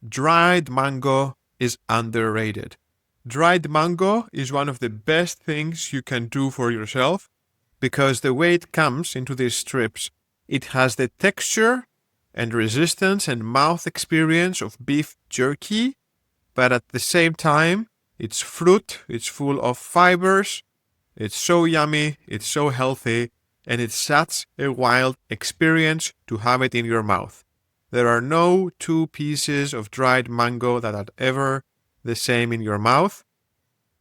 dried mango is underrated. Dried mango is one of the best things you can do for yourself because the way it comes into these strips, it has the texture and resistance and mouth experience of beef jerky, but at the same time, it's fruit, it's full of fibers, it's so yummy, it's so healthy, and it's such a wild experience to have it in your mouth. There are no two pieces of dried mango that are ever the same in your mouth.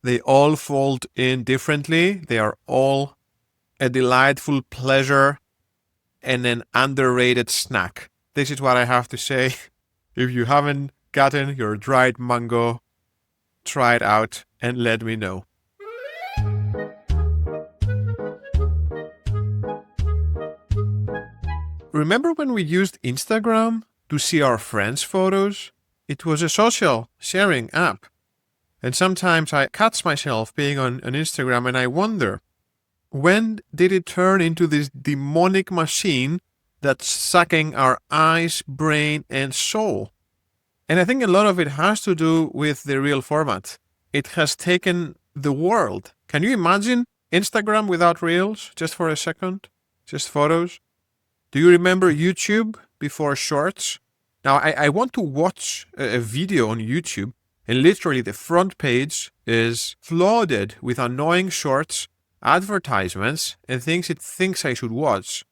They all fold in differently. They are all a delightful pleasure and an underrated snack. This is what I have to say. If you haven't gotten your dried mango, try it out and let me know. Remember when we used Instagram to see our friends' photos? It was a social sharing app. And sometimes I catch myself being on Instagram and I wonder, when did it turn into this demonic machine that's sucking our eyes, brain, and soul? And I think a lot of it has to do with the reel format. It has taken the world. Can you imagine Instagram without reels? Just for a second? Just photos? Do you remember YouTube before Shorts? Now, I want to watch a video on YouTube, and literally the front page is flooded with annoying shorts, advertisements, and things it thinks I should watch.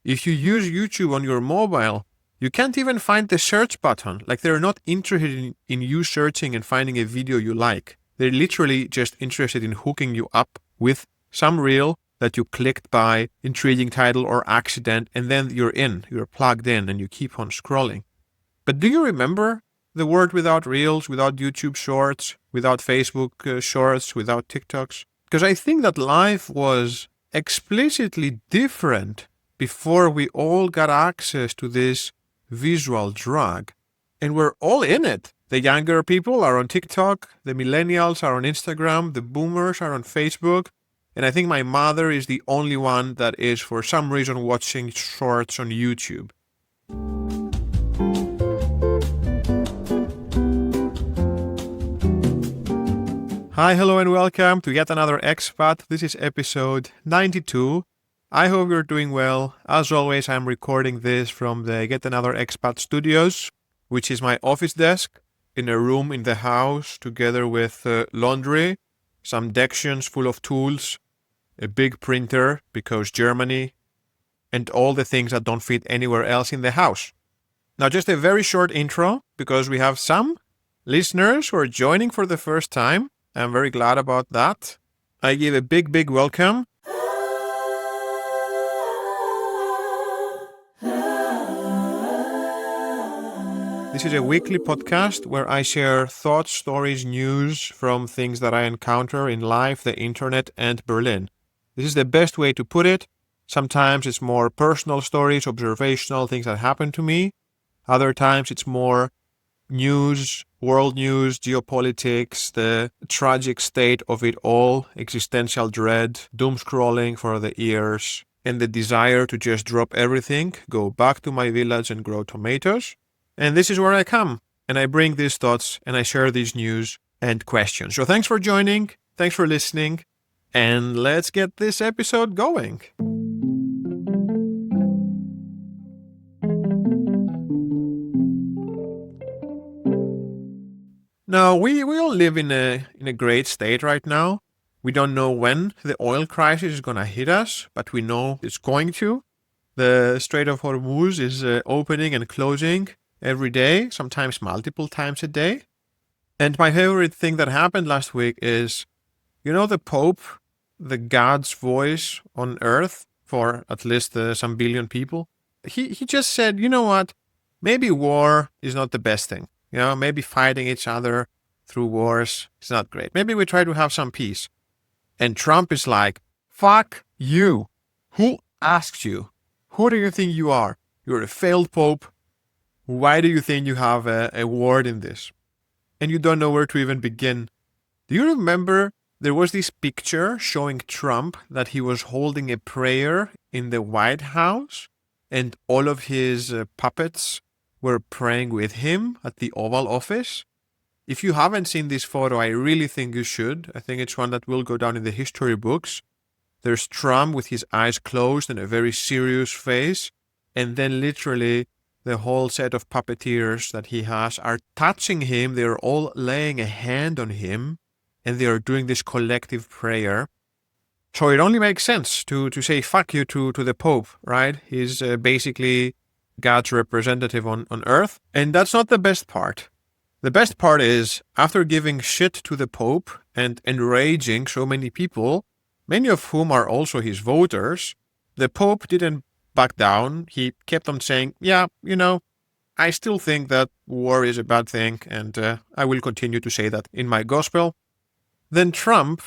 If you use YouTube on your mobile, you can't even find the search button. Like, they're not interested in you searching and finding a video you like. They're literally just interested in hooking you up with some reel that you clicked by, intriguing title or accident, and then you're plugged in, and you keep on scrolling. But do you remember the world without reels, without YouTube shorts, without Facebook shorts, without TikToks? Because I think that life was explicitly different before we all got access to this visual drug. And we're all in it. The younger people are on TikTok, the millennials are on Instagram, the boomers are on Facebook, and I think my mother is the only one that is for some reason watching shorts on YouTube. Hi, hello, and welcome to yet another expat. This is episode 92. I hope you're doing well. As always, I'm recording this from the Yet Another Expat Studios, which is my office desk in a room in the house, together with laundry, some Dextions full of tools, a big printer, because Germany, and all the things that don't fit anywhere else in the house. Now, just a very short intro, because we have some listeners who are joining for the first time. I'm very glad about that. I give a big welcome. This is a weekly podcast where I share thoughts, stories, news from things that I encounter in life, the internet, and Berlin. This is the best way to put it. Sometimes it's more personal stories, observational things that happen to me. Other times it's more news, world news, geopolitics, the tragic state of it all, existential dread, doom scrolling for the ears, and the desire to just drop everything, go back to my village and grow tomatoes. And this is where I come, and I bring these thoughts, and I share these news and questions. So thanks for joining, thanks for listening, and let's get this episode going. Now, we all live in a great state right now. We don't know when the oil crisis is going to hit us, but we know it's going to. The Strait of Hormuz is opening and closing every day, sometimes multiple times a day. And my favorite thing that happened last week is, the Pope, the God's voice on earth for at least some billion people, he just said, you know what, maybe war is not the best thing. Maybe fighting each other through wars is not great. Maybe we try to have some peace. And Trump is like, fuck you. Who asked you? Who do you think you are? You're a failed Pope. Why do you think you have a word in this? And you don't know where to even begin. Do you remember there was this picture showing Trump that he was holding a prayer in the White House and all of his puppets were praying with him at the Oval Office. If you haven't seen this photo, I really think you should. I think it's one that will go down in the history books. There's Trump with his eyes closed and a very serious face. And then literally the whole set of puppeteers that he has are touching him. They're all laying a hand on him and they are doing this collective prayer. So it only makes sense to say fuck you to the Pope, right? He's basically God's representative on earth. And that's not the best part. The best part is, after giving shit to the Pope and enraging so many people, many of whom are also his voters, the Pope didn't back down. He kept on saying, yeah, I still think that war is a bad thing, and I will continue to say that in my gospel. Then Trump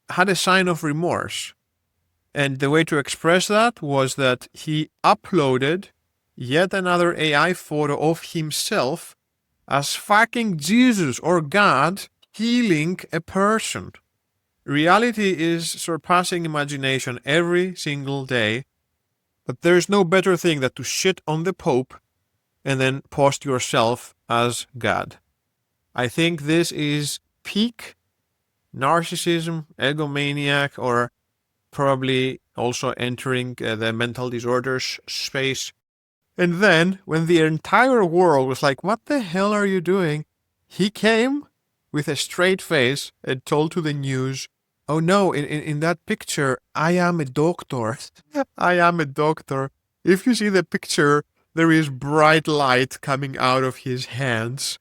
had a sign of remorse. And the way to express that was that he uploaded yet another AI photo of himself as fucking Jesus or God healing a person. Reality is surpassing imagination every single day, but there's no better thing than to shit on the Pope and then post yourself as God. I think this is peak narcissism, egomaniac, or probably also entering the mental disorders space. And then, when the entire world was like, what the hell are you doing? He came with a straight face and told to the news, oh no, in that picture, I am a doctor. I am a doctor. If you see the picture, there is bright light coming out of his hands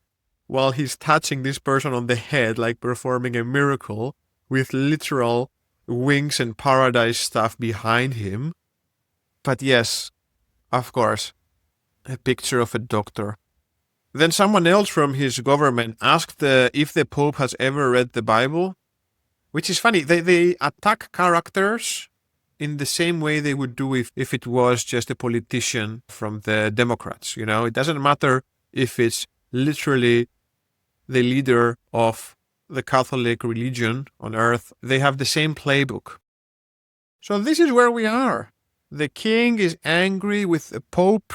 while he's touching this person on the head, like performing a miracle, with literal wings and paradise stuff behind him. But yes, of course, a picture of a doctor. Then someone else from his government asked if the Pope has ever read the Bible, which is funny. They attack characters in the same way they would do if it was just a politician from the Democrats. It doesn't matter if it's literally the leader of the Catholic religion on earth. They have the same playbook. So this is where we are. The king is angry with the Pope,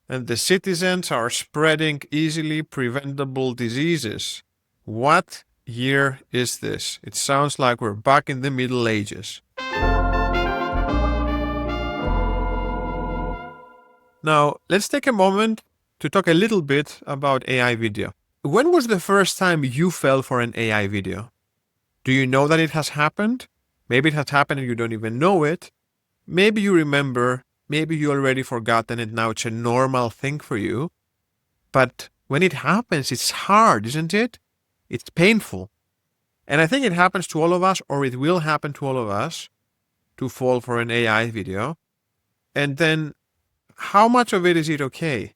and the citizens are spreading easily preventable diseases. What year is this? It sounds like we're back in the Middle Ages. Now, let's take a moment to talk a little bit about AI video. When was the first time you fell for an AI video? Do you know that it has happened? Maybe it has happened and you don't even know it. Maybe you remember. Maybe you already forgotten it, now it's a normal thing for you. But when it happens, it's hard, isn't it? It's painful. And I think it happens to all of us, or it will happen to all of us, to fall for an AI video. And then, how much of it is it okay?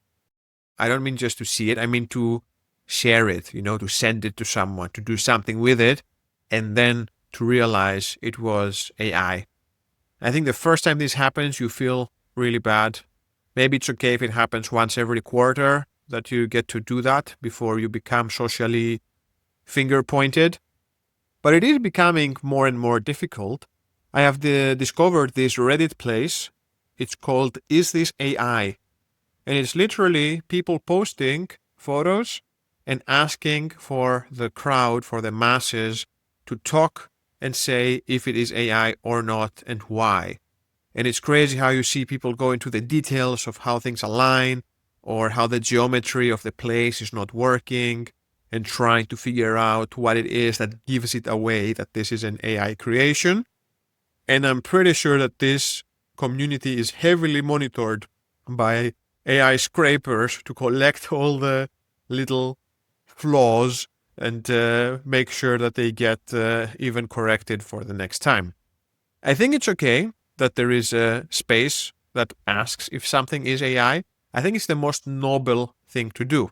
I don't mean just to see it, I mean to share it, to send it to someone, to do something with it, and then to realize it was AI. I think the first time this happens, you feel really bad. Maybe it's okay if it happens once every quarter, that you get to do that before you become socially finger-pointed. But it is becoming more and more difficult. I have discovered this Reddit place. It's called Is This AI? And it's literally people posting photos and asking for the crowd, for the masses, to talk and say if it is AI or not and why. And it's crazy how you see people go into the details of how things align or how the geometry of the place is not working and trying to figure out what it is that gives it away that this is an AI creation. And I'm pretty sure that this community is heavily monitored by AI scrapers to collect all the little flaws and make sure that they get even corrected for the next time. I think it's okay that there is a space that asks if something is AI. I think it's the most noble thing to do.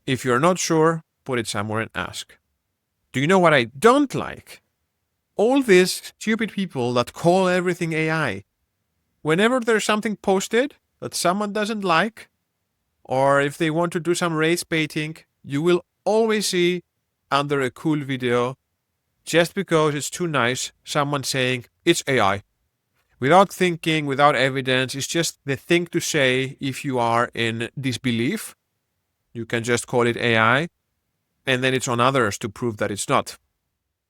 If you're not sure, put it somewhere and ask. Do you know what I don't like? All these stupid people that call everything AI. Whenever there's something posted that someone doesn't like, or if they want to do some race baiting, you will always see under a cool video, just because it's too nice, someone saying it's AI. without thinking, without evidence. It's just the thing to say if you are in disbelief. You can just call it AI, and then it's on others to prove that it's not.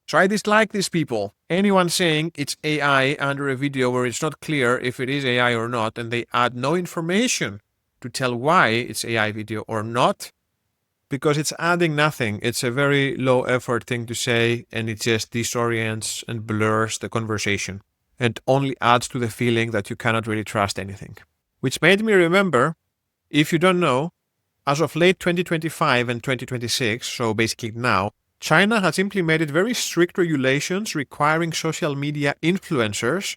So I dislike these people. Anyone saying it's AI under a video where it's not clear if it is AI or not, and they add no information to tell why it's AI video or not, because it's adding nothing. It's a very low effort thing to say, and it just disorients and blurs the conversation and only adds to the feeling that you cannot really trust anything. Which made me remember, if you don't know, as of late 2025 and 2026, so basically now, China has implemented very strict regulations requiring social media influencers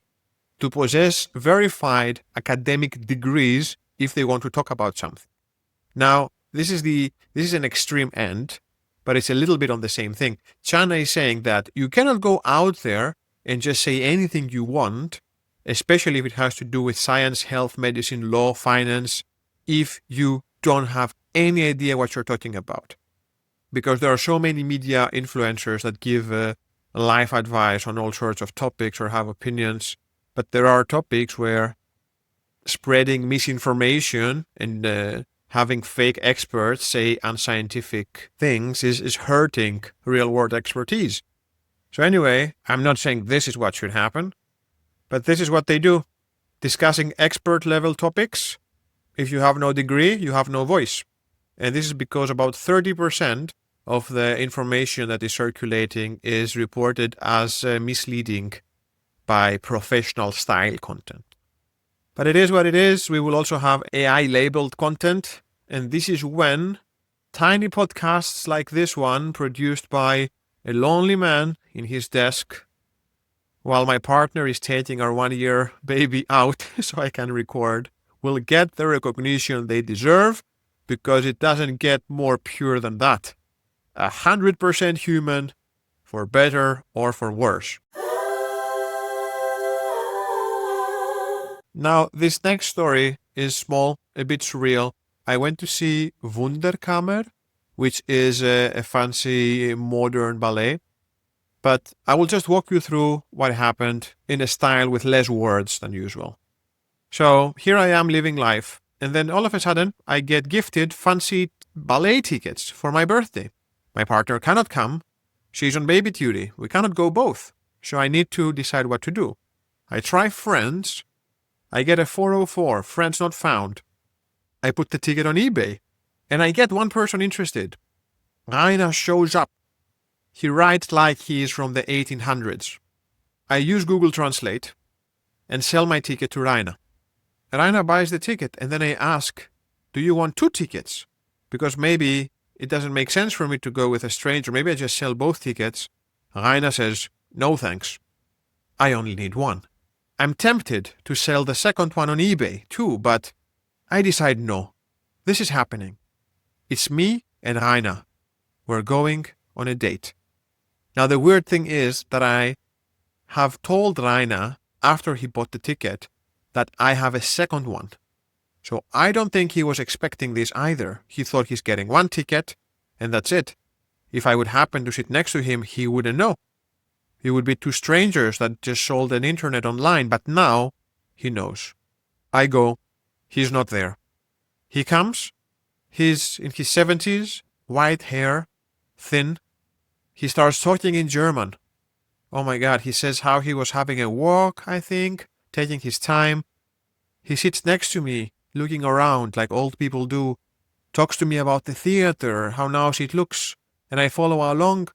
to possess verified academic degrees if they want to talk about something. Now, this is an extreme end, but it's a little bit on the same thing. China is saying that you cannot go out there and just say anything you want, especially if it has to do with science, health, medicine, law, finance, if you don't have any idea what you're talking about. Because there are so many media influencers that give life advice on all sorts of topics or have opinions, but there are topics where spreading misinformation and having fake experts say unscientific things is hurting real-world expertise. So anyway, I'm not saying this is what should happen, but this is what they do. Discussing expert-level topics, if you have no degree, you have no voice. And this is because about 30% of the information that is circulating is reported as misleading by professional style content. But it is what it is. We will also have AI-labeled content. And this is when tiny podcasts like this one, produced by a lonely man in his desk, while my partner is taking our 1-year baby out so I can record, will get the recognition they deserve, because it doesn't get more pure than that. 100% human, for better or for worse. Now, this next story is small, a bit surreal. I went to see Wunderkammer, which is a fancy modern ballet. But I will just walk you through what happened in a style with less words than usual. So here I am living life. And then all of a sudden, I get gifted fancy ballet tickets for my birthday. My partner cannot come. She's on baby duty. We cannot go both. So I need to decide what to do. I try friends. I get a 404, friends not found. I put the ticket on eBay. And I get one person interested. Reiner shows up. He writes like he is from the 1800s. I use Google Translate and sell my ticket to Reiner. Reiner buys the ticket, and then I ask, do you want 2 tickets? Because maybe it doesn't make sense for me to go with a stranger. Maybe I just sell both tickets. Reiner says, no thanks. I only need 1. I'm tempted to sell the second one on eBay too, but I decide no. This is happening. It's me and Reiner. We're going on a date. Now the weird thing is that I have told Reiner after he bought the ticket that I have a second one. So I don't think he was expecting this either. He thought he's getting 1 ticket and that's it. If I would happen to sit next to him, he wouldn't know. He would be 2 strangers that just sold an internet online, but now he knows. I go, he's not there. He comes, he's in his 70s, white hair, thin. He starts talking in German. Oh my God, he says how he was having a walk, I think, taking his time. He sits next to me, looking around like old people do, talks to me about the theater, how nice it looks, and I follow along.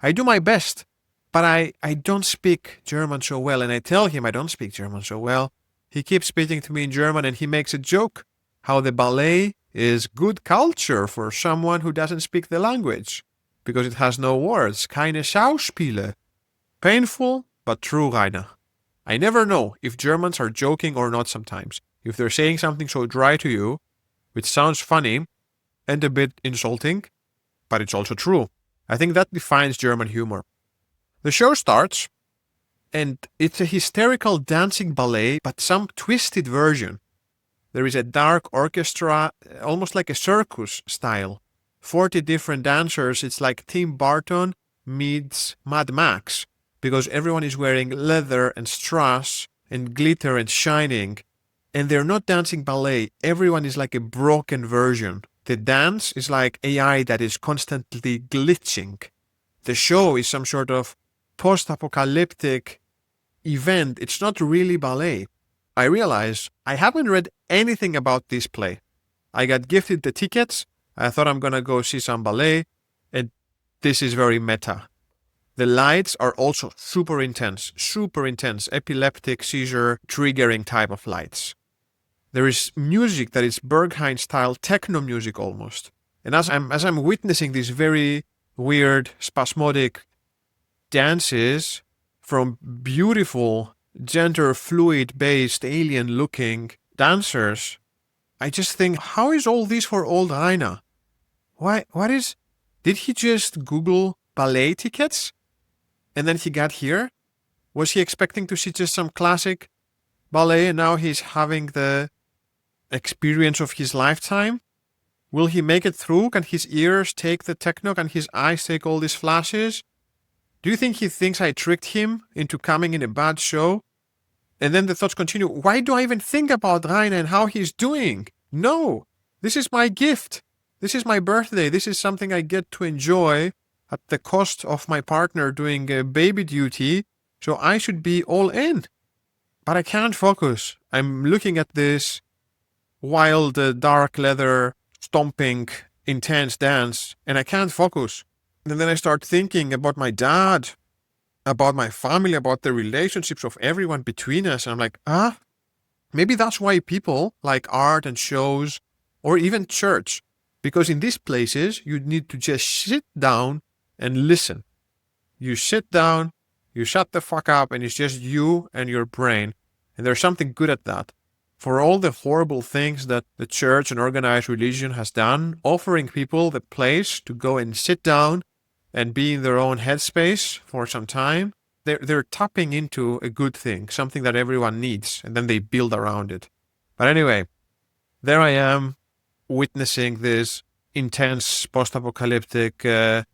I do my best, but I don't speak German so well, and I tell him I don't speak German so well. He keeps speaking to me in German, and he makes a joke how the ballet is good culture for someone who doesn't speak the language, because it has no words, keine Schauspiele. Painful, but true, Reiner. I never know if Germans are joking or not sometimes. If they're saying something so dry to you, which sounds funny and a bit insulting, but it's also true. I think that defines German humor. The show starts, and it's a hysterical dancing ballet, but some twisted version. There is a dark orchestra, almost like a circus style. 40 different dancers. It's like Tim Burton meets Mad Max, because everyone is wearing leather and strass and glitter and shining. And they're not dancing ballet. Everyone is like a broken version. The dance is like AI that is constantly glitching. The show is some sort of post-apocalyptic event. It's not really ballet. I realize I haven't read anything about this play. I got gifted the tickets. I thought I'm gonna go see some ballet. And this is very meta. The lights are also super intense, epileptic seizure triggering type of lights. There is music that is Berghain-style techno music almost. And as I'm witnessing these very weird, spasmodic dances from beautiful, gender fluid-based, alien-looking dancers, I just think, how is all this for old Reiner? Did he just Google ballet tickets? And then he got here? Was he expecting to see just some classic ballet and now he's having the experience of his lifetime? Will he make it through? Can his ears take the techno? Can his eyes take all these flashes? Do you think he thinks I tricked him into coming in a bad show? And then the thoughts continue. Why do I even think about Reiner and how he's doing? No, this is my gift. This is my birthday. This is something I get to enjoy at the cost of my partner doing baby duty. So I should be all in. But I can't focus. I'm looking at this wild, dark leather, stomping, intense dance, and I can't focus. And then I start thinking about my dad, about my family, about the relationships of everyone between us. And I'm like, maybe that's why people like art and shows, or even church. Because in these places, you need to just sit down and listen. You sit down, you shut the fuck up, and it's just you and your brain. And there's something good at that. For all the horrible things that the church and organized religion has done, offering people the place to go and sit down and be in their own headspace for some time, they're tapping into a good thing, something that everyone needs, and then they build around it. But anyway, there I am, witnessing this intense post-apocalyptic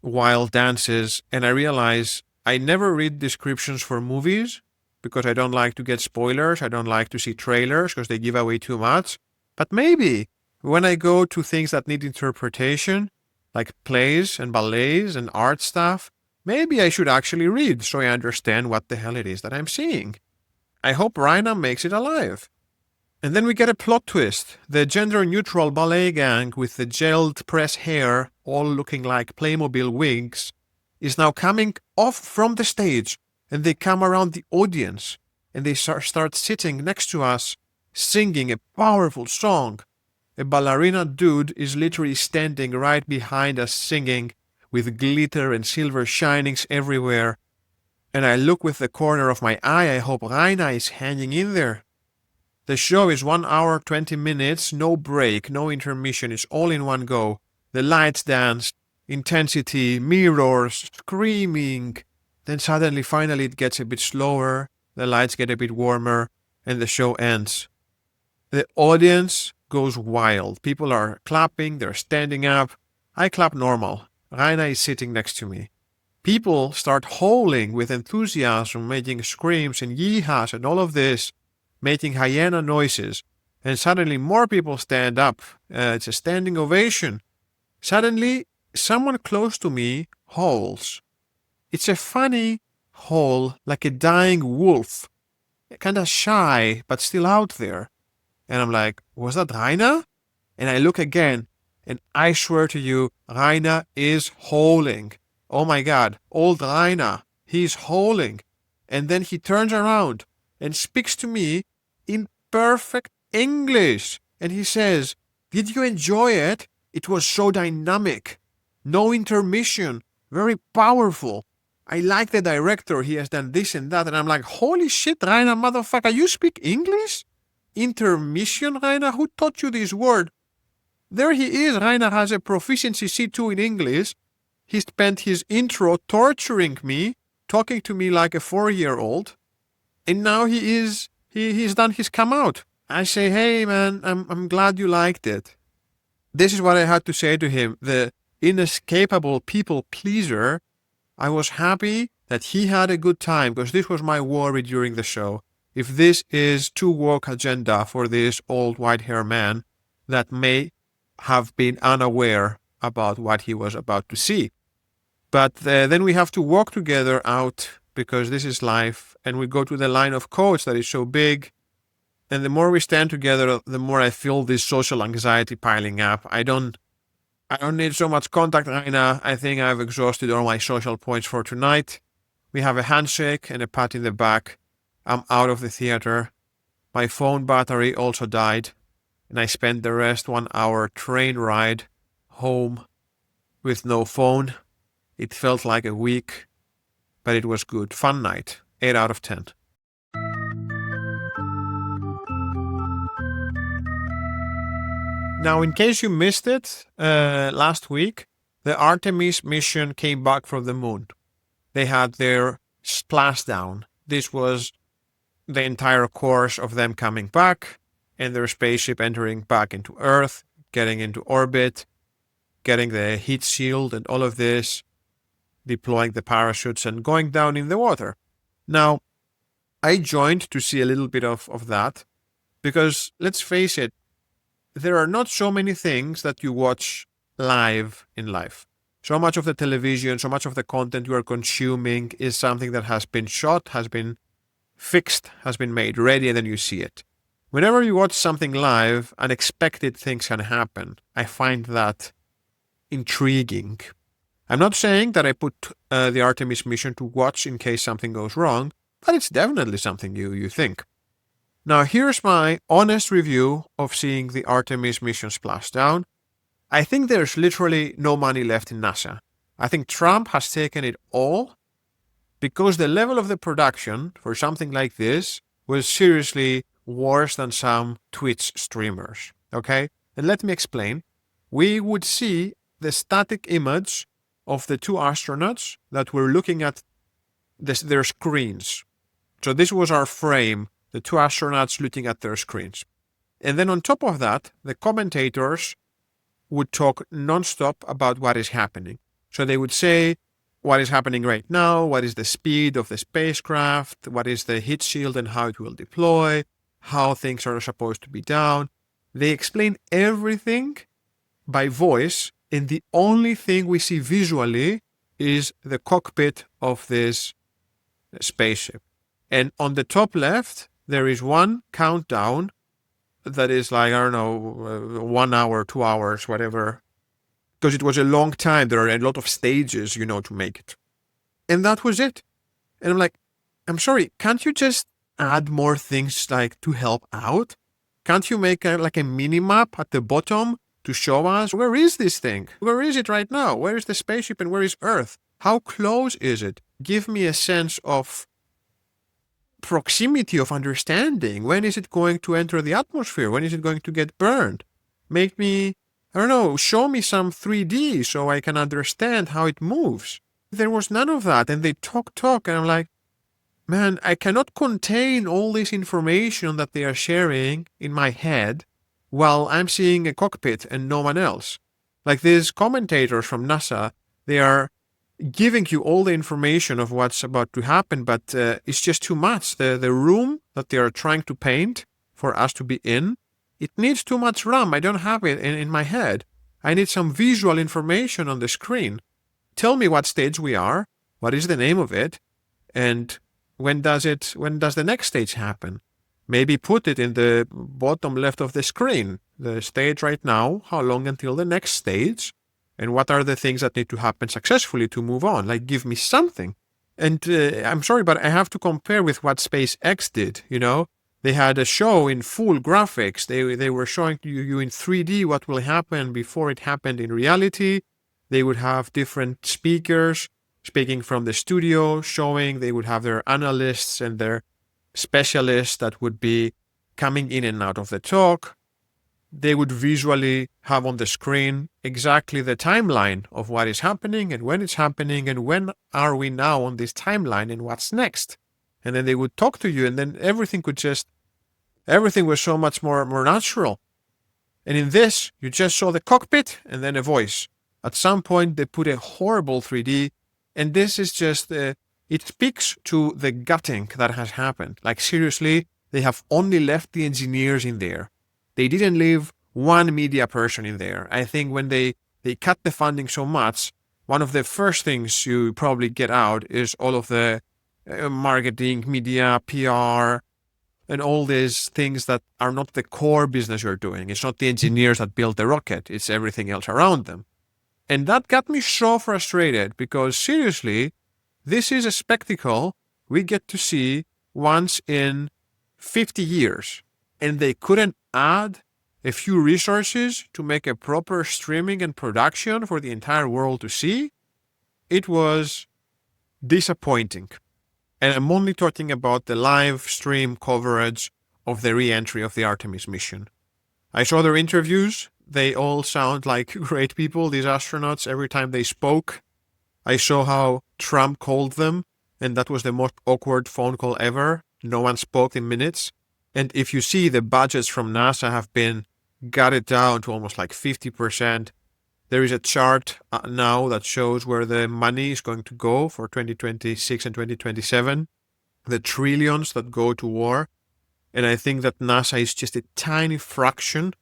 wild dances, and I realize I never read descriptions for movies because I don't like to get spoilers. I don't like to see trailers because they give away too much. But maybe when I go to things that need interpretation, like plays and ballets and art stuff, maybe I should actually read so I understand what the hell it is that I'm seeing. I hope Reiner makes it alive. And then we get a plot twist. The gender-neutral ballet gang with the gelled press hair, all looking like Playmobil wigs, is now coming off from the stage, and they come around the audience, and they start sitting next to us, singing a powerful song. A ballerina dude is literally standing right behind us singing, with glitter and silver shinings everywhere. And I look with the corner of my eye. I hope Reiner is hanging in there. The show is 1 hour, 20 minutes, no break, no intermission. It's all in one go. The lights dance, intensity, mirrors, screaming. Then suddenly, finally, it gets a bit slower. The lights get a bit warmer, and the show ends. The audience goes wild. People are clapping, they're standing up. I clap normal. Reiner is sitting next to me. People start howling with enthusiasm, making screams and yeehas and all of this, making hyena noises. And suddenly more people stand up. It's a standing ovation. Suddenly, someone close to me howls. It's a funny howl, like a dying wolf. Kind of shy, but still out there. And I'm like, was that Reiner? And I look again, and I swear to you, Reiner is howling. Oh my God, old Reiner, he's howling. And then he turns around and speaks to me in perfect English. And he says, did you enjoy it? It was so dynamic. No intermission. Very powerful. I like the director. He has done this and that. And I'm like, holy shit, Reiner, motherfucker, you speak English? Intermission, Reiner? Who taught you this word? There he is. Reiner has a proficiency C2 in English. He spent his intro torturing me, talking to me like a 4-year-old. And now he's done his come out. I say, hey man, I'm glad you liked it. This is what I had to say to him. The inescapable people pleaser. I was happy that he had a good time because this was my worry during the show. if this is too woke agenda for this old white-haired man that may have been unaware about what he was about to see. But then we have to walk together out because this is life, and we go to the line of coach that is so big. And the more we stand together, the more I feel this social anxiety piling up. I don't need so much contact, Reiner. I think I've exhausted all my social points for tonight. We have a handshake and a pat in the back. I'm out of the theater. My phone battery also died, and I spent the rest 1 hour train ride home with no phone. It felt like a week, but it was good. Fun night. 8 out of 10. Now, in case you missed it, last week, the Artemis mission came back from the moon. They had their splashdown. This was the entire course of them coming back and their spaceship entering back into Earth, getting into orbit, getting the heat shield and all of this, deploying the parachutes and going down in the water. Now, I joined to see a little bit of that because, let's face it, there are not so many things that you watch live in life. So much of the television, so much of the content you are consuming is something that has been shot, has been fixed, has been made ready, and then you see it. Whenever you watch something live, unexpected things can happen. I find that intriguing. I'm not saying that I put the Artemis mission to watch in case something goes wrong, but it's definitely something you think. Now, here's my honest review of seeing the Artemis mission splashdown. I think there's literally no money left in NASA. I think Trump has taken it all because the level of the production for something like this was seriously worse than some Twitch streamers. Okay? And let me explain. We would see the static image of the two astronauts that were looking at their screens. So this was our frame. The two astronauts looking at their screens. And then on top of that, the commentators would talk nonstop about what is happening. So they would say what is happening right now, what is the speed of the spacecraft, what is the heat shield and how it will deploy, how things are supposed to be down. They explain everything by voice, and the only thing we see visually is the cockpit of this spaceship. And on the top left, there is one countdown that is like, I don't know, 1 hour, 2 hours, whatever. Because it was a long time. There are a lot of stages, to make it. And that was it. And I'm like, I'm sorry, can't you just add more things like to help out? Can't you make a mini map at the bottom to show us where is this thing? Where is it right now? Where is the spaceship and where is Earth? How close is it? Give me a sense of proximity, of understanding. When is it going to enter the atmosphere? When is it going to get burned? Make me, I don't know, show me some 3D so I can understand how it moves. There was none of that, and they talk, and I'm like, man, I cannot contain all this information that they are sharing in my head while I'm seeing a cockpit and no one else. Like these commentators from NASA, they are giving you all the information of what's about to happen, but it's just too much. The room that they are trying to paint for us to be in, it needs too much RAM. I don't have it in my head. I need some visual information on the screen. Tell me what stage we are, what is the name of it, and when does the next stage happen? Maybe put it in the bottom left of the screen. The stage right now, how long until the next stage, and what are the things that need to happen successfully to move on? Like, give me something. And I'm sorry, but I have to compare with what SpaceX did, They had a show in full graphics. They were showing you in 3D what will happen before it happened in reality. They would have different speakers speaking from the studio, showing. They would have their analysts and their specialists that would be coming in and out of the talk. They would visually have on the screen exactly the timeline of what is happening and when it's happening and when are we now on this timeline and what's next. And then they would talk to you, and then everything was so much more natural. And in this, you just saw the cockpit and then a voice. At some point, they put a horrible 3D, and this is just It speaks to the gutting that has happened. Like seriously, they have only left the engineers in there. They didn't leave one media person in there. I think when they cut the funding so much, one of the first things you probably get out is all of the marketing, media, PR, and all these things that are not the core business you're doing. It's not the engineers that built the rocket. It's everything else around them. And that got me so frustrated because seriously, this is a spectacle we get to see once in 50 years. And they couldn't add a few resources to make a proper streaming and production for the entire world to see. It was disappointing. And I'm only talking about the live stream coverage of the re-entry of the Artemis mission. I saw their interviews. They all sound like great people, these astronauts, every time they spoke. I saw how Trump called them, and that was the most awkward phone call ever. No one spoke in minutes. And if you see, the budgets from NASA have been gutted down to almost like 50%. There is a chart now that shows where the money is going to go for 2026 and 2027, the trillions that go to war. And I think that NASA is just a tiny fraction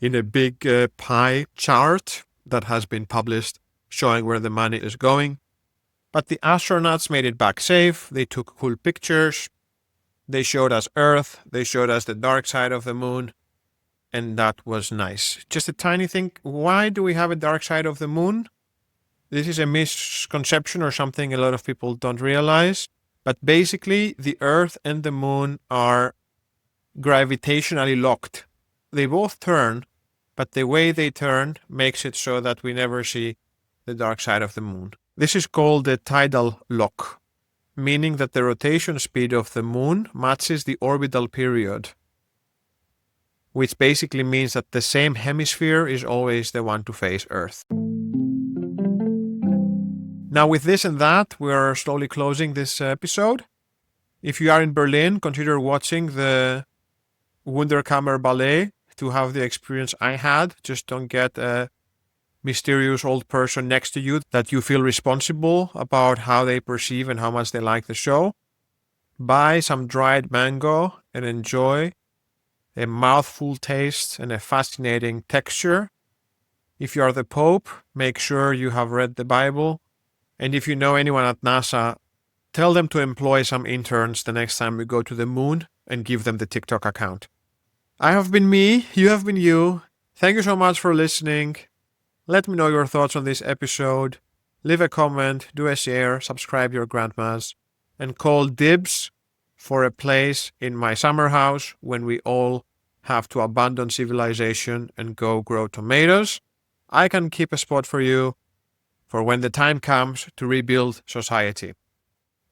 in a big pie chart that has been published showing where the money is going. But the astronauts made it back safe. They took cool pictures. They showed us Earth. They showed us the dark side of the moon. And that was nice. Just a tiny thing. Why do we have a dark side of the moon? This is a misconception or something a lot of people don't realize. But basically, the Earth and the moon are gravitationally locked. They both turn, but the way they turn makes it so that we never see the dark side of the moon. This is called the tidal lock, meaning that the rotation speed of the moon matches the orbital period, which basically means that the same hemisphere is always the one to face Earth. Now with this and that, we are slowly closing this episode. If you are in Berlin, consider watching the Wunderkammer Ballet to have the experience I had. Just don't get a mysterious old person next to you that you feel responsible about how they perceive and how much they like the show. Buy some dried mango and enjoy a mouthful taste and a fascinating texture. If you are the Pope, make sure you have read the Bible. And if you know anyone at NASA, tell them to employ some interns the next time we go to the moon and give them the TikTok account. I have been me, you have been you. Thank you so much for listening. Let me know your thoughts on this episode. Leave a comment, do a share, subscribe your grandmas, and call dibs for a place in my summer house when we all have to abandon civilization and go grow tomatoes. I can keep a spot for you for when the time comes to rebuild society.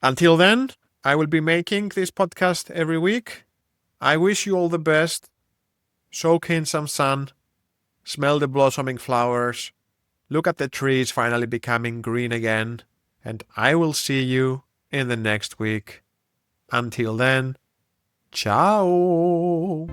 Until then, I will be making this podcast every week. I wish you all the best. Soak in some sun. Smell the blossoming flowers. Look at the trees finally becoming green again. And I will see you in the next week. Until then, ciao!